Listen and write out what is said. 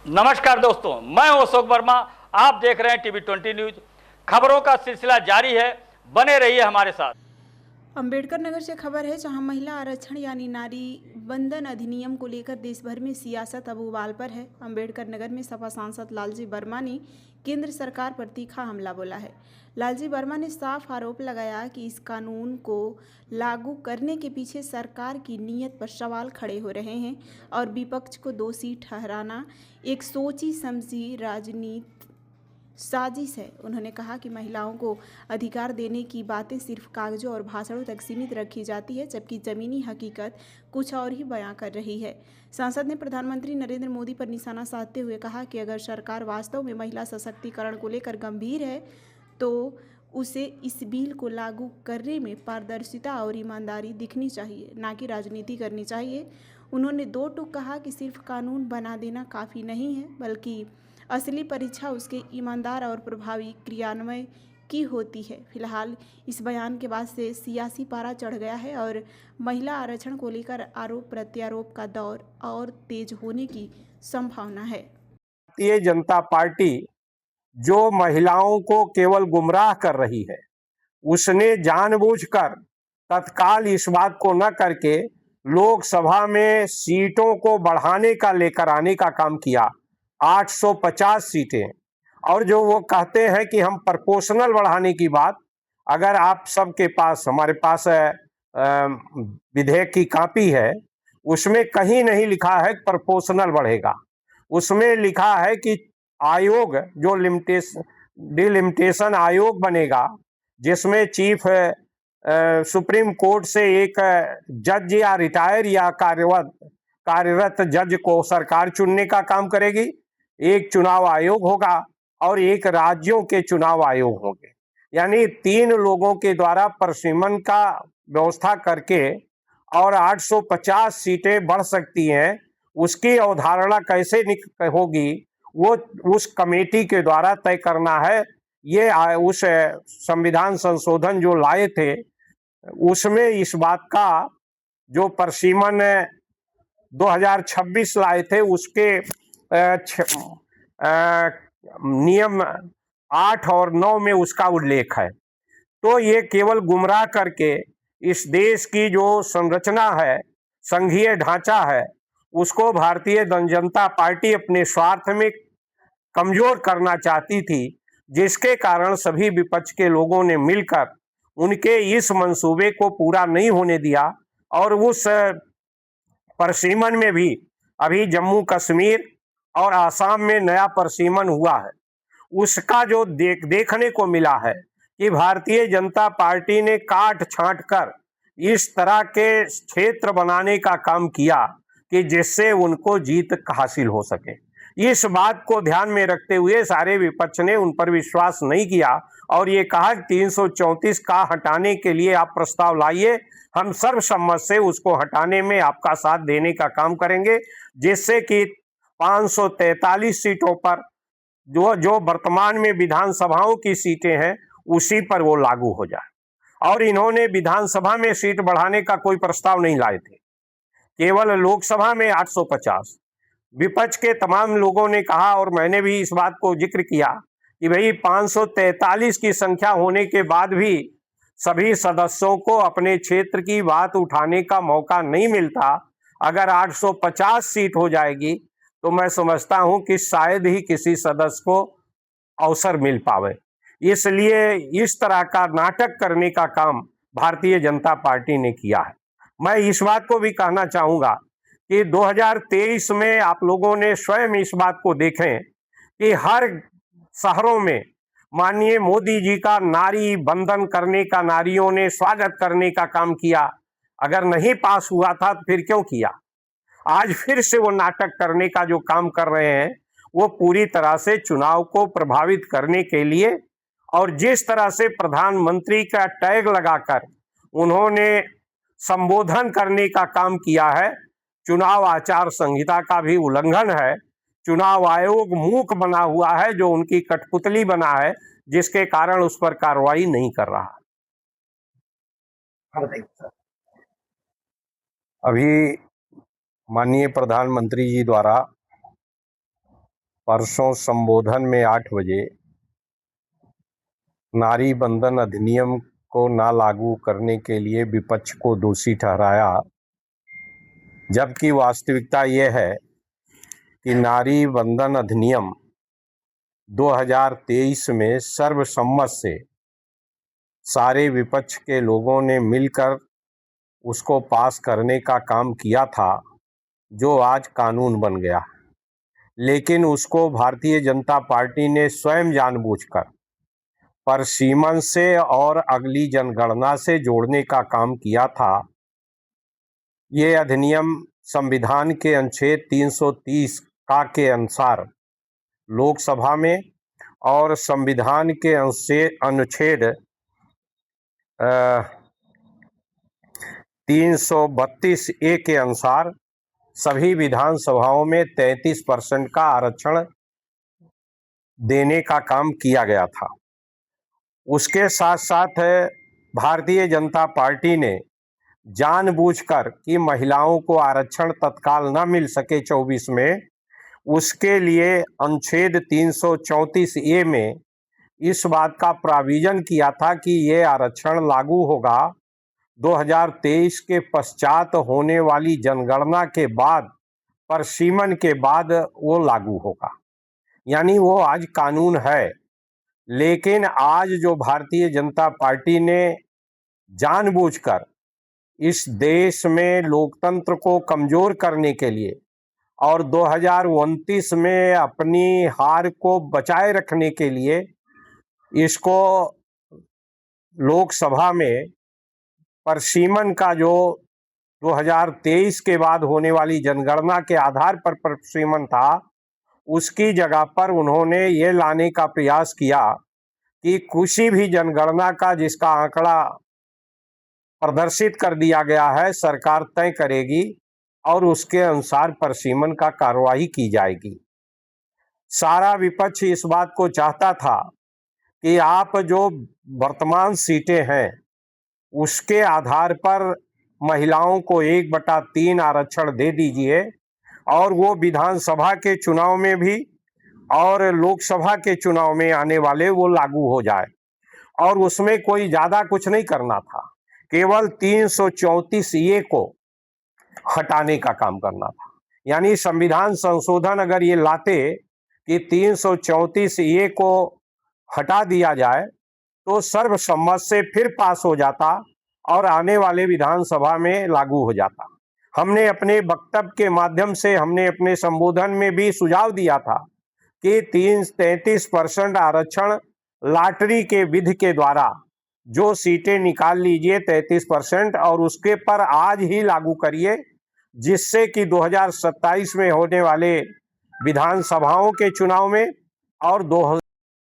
नमस्कार दोस्तों, मैं हूं अशोक वर्मा। आप देख रहे हैं टीवी 20 न्यूज। खबरों का सिलसिला जारी है, बने रहिए हमारे साथ। अंबेडकर नगर से खबर है, जहां महिला आरक्षण यानी नारी बंधन अधिनियम को लेकर देश भर में सियासत अब उबाल पर है। अंबेडकर नगर में सपा सांसद लालजी वर्मा ने केंद्र सरकार पर तीखा हमला बोला है। लालजी वर्मा ने साफ आरोप लगाया कि इस कानून को लागू करने के पीछे सरकार की नीयत पर सवाल खड़े हो रहे हैं और विपक्ष को दोषी ठहराना एक सोची समझी राजनीति साजिश है। उन्होंने कहा कि महिलाओं को अधिकार देने की बातें सिर्फ कागजों और भाषणों तक सीमित रखी जाती है, जबकि ज़मीनी हकीकत कुछ और ही बयां कर रही है। सांसद ने प्रधानमंत्री नरेंद्र मोदी पर निशाना साधते हुए कहा कि अगर सरकार वास्तव में महिला सशक्तिकरण को लेकर गंभीर है तो उसे इस बिल को लागू करने में पारदर्शिता और ईमानदारी दिखनी चाहिए, ना कि राजनीति करनी चाहिए। उन्होंने दो टूक कहा कि सिर्फ कानून बना देना काफ़ी नहीं है, बल्कि असली परीक्षा उसके ईमानदार और प्रभावी क्रियान्वयन की होती है। फिलहाल इस बयान के बाद से सियासी पारा चढ़ गया है और महिला आरक्षण को लेकर आरोप प्रत्यारोप का दौर और तेज होने की संभावना है। भारतीय जनता पार्टी जो महिलाओं को केवल गुमराह कर रही है, उसने जानबूझकर तत्काल इस बात को न करके लोकसभा में सीटों को बढ़ाने का लेकर आने का काम किया, 850 सीटें। और जो वो कहते हैं कि हम प्रोपोर्शनल बढ़ाने की बात, अगर आप सबके पास, हमारे पास विधेयक की कॉपी है, उसमें कहीं नहीं लिखा है प्रोपोर्शनल बढ़ेगा। उसमें लिखा है कि आयोग जो डिलिमिटेशन आयोग बनेगा, जिसमें चीफ सुप्रीम कोर्ट से एक जज या रिटायर या कार्यरत जज को सरकार चुनने का काम करेगी, एक चुनाव आयोग होगा और एक राज्यों के चुनाव आयोग होंगे। यानी 3 लोगों के द्वारा परिसीमन का व्यवस्था करके और 850 सीटें बढ़ सकती हैं, उसकी अवधारणा कैसे होगी वो उस कमेटी के द्वारा तय करना है। ये उस संविधान संशोधन जो लाए थे उसमें इस बात का जो परिसीमन 2026 लाए थे, उसके नियम 8 और 9 में उसका उल्लेख है। तो ये केवल गुमराह करके इस देश की जो संरचना है, संघीय ढांचा है, उसको भारतीय जनता पार्टी अपने स्वार्थ में कमजोर करना चाहती थी, जिसके कारण सभी विपक्ष के लोगों ने मिलकर उनके इस मंसूबे को पूरा नहीं होने दिया। और उस परिसीमन में भी अभी जम्मू कश्मीर और आसाम में नया परिसीमन हुआ है, उसका जो देखने को मिला है कि भारतीय जनता पार्टी ने काट छांट कर इस तरह के क्षेत्र बनाने का काम किया कि जिससे उनको जीत हासिल हो सके। इस बात को ध्यान में रखते हुए सारे विपक्ष ने उन पर विश्वास नहीं किया और ये कहा कि 334 का हटाने के लिए आप प्रस्ताव लाइए, हम सर्वसम्मत से उसको हटाने में आपका साथ देने का काम करेंगे, जिससे कि 543 सीटों पर जो वर्तमान में विधानसभाओं की सीटें हैं उसी पर वो लागू हो जाए। और इन्होंने विधानसभा में सीट बढ़ाने का कोई प्रस्ताव नहीं लाए थे, केवल लोकसभा में 850। विपक्ष के तमाम लोगों ने कहा और मैंने भी इस बात को जिक्र किया कि भाई 543 की संख्या होने के बाद भी सभी सदस्यों को अपने क्षेत्र की बात उठाने का मौका नहीं मिलता। अगर 850 सीट हो जाएगी तो मैं समझता हूं कि शायद ही किसी सदस्य को अवसर मिल पावे। इसलिए इस तरह का नाटक करने का काम भारतीय जनता पार्टी ने किया है। मैं इस बात को भी कहना चाहूंगा कि 2023 में आप लोगों ने स्वयं इस बात को देखें कि हर शहरों में माननीय मोदी जी का नारी बंधन करने का, नारियों ने स्वागत करने का काम किया। अगर नहीं पास हुआ था तो फिर क्यों किया? आज फिर से वो नाटक करने का जो काम कर रहे हैं वो पूरी तरह से चुनाव को प्रभावित करने के लिए, और जिस तरह से प्रधानमंत्री का टैग लगाकर उन्होंने संबोधन करने का काम किया है, चुनाव आचार संहिता का भी उल्लंघन है। चुनाव आयोग मूक बना हुआ है, जो उनकी कठपुतली बना है, जिसके कारण उस पर कार्रवाई नहीं कर रहा। अभी माननीय प्रधानमंत्री जी द्वारा परसों संबोधन में 8 बजे नारी बंधन अधिनियम को ना लागू करने के लिए विपक्ष को दोषी ठहराया, जबकि वास्तविकता ये है कि नारी बंधन अधिनियम 2023 में सर्वसम्मत से सारे विपक्ष के लोगों ने मिलकर उसको पास करने का काम किया था, जो आज कानून बन गया। लेकिन उसको भारतीय जनता पार्टी ने स्वयं जानबूझकर परसीमन से और अगली जनगणना से जोड़ने का काम किया था। ये अधिनियम संविधान के अनुच्छेद 330 का के अनुसार लोकसभा में और संविधान के अनुच्छेद 332A के अनुसार सभी विधानसभाओं में 33% का आरक्षण देने का काम किया गया था। उसके साथ साथ भारतीय जनता पार्टी ने जानबूझकर कि महिलाओं को आरक्षण तत्काल न मिल सके 24 में, उसके लिए अनुच्छेद 334A में इस बात का प्राविजन किया था कि ये आरक्षण लागू होगा 2023 के पश्चात होने वाली जनगणना के बाद, परसीमन के बाद वो लागू होगा। यानी वो आज कानून है। लेकिन आज जो भारतीय जनता पार्टी ने जानबूझकर इस देश में लोकतंत्र को कमजोर करने के लिए और 2029 में अपनी हार को बचाए रखने के लिए इसको लोकसभा में परसीमन का जो 2023 के बाद होने वाली जनगणना के आधार पर परसीमन था, उसकी जगह पर उन्होंने ये लाने का प्रयास किया कि किसी भी जनगणना का जिसका आंकड़ा प्रदर्शित कर दिया गया है सरकार तय करेगी और उसके अनुसार परसीमन का कार्रवाई की जाएगी। सारा विपक्ष इस बात को चाहता था कि आप जो वर्तमान सीटें हैं उसके आधार पर महिलाओं को 1/3 आरक्षण दे दीजिए और वो विधानसभा के चुनाव में भी और लोकसभा के चुनाव में आने वाले वो लागू हो जाए। और उसमें कोई ज्यादा कुछ नहीं करना था, केवल 334A को हटाने का काम करना था। यानी संविधान संशोधन अगर ये लाते कि 334A को हटा दिया जाए तो सर्वसम्मत से फिर पास हो जाता और आने वाले विधानसभा में लागू हो जाता। हमने अपने वक्तव्य के माध्यम से, हमने अपने संबोधन में भी सुझाव दिया था कि 33% आरक्षण लॉटरी के विधि के द्वारा जो सीटें निकाल लीजिए 33% और उसके पर आज ही लागू करिए, जिससे कि 2027 में होने वाले विधानसभाओं के चुनाव में और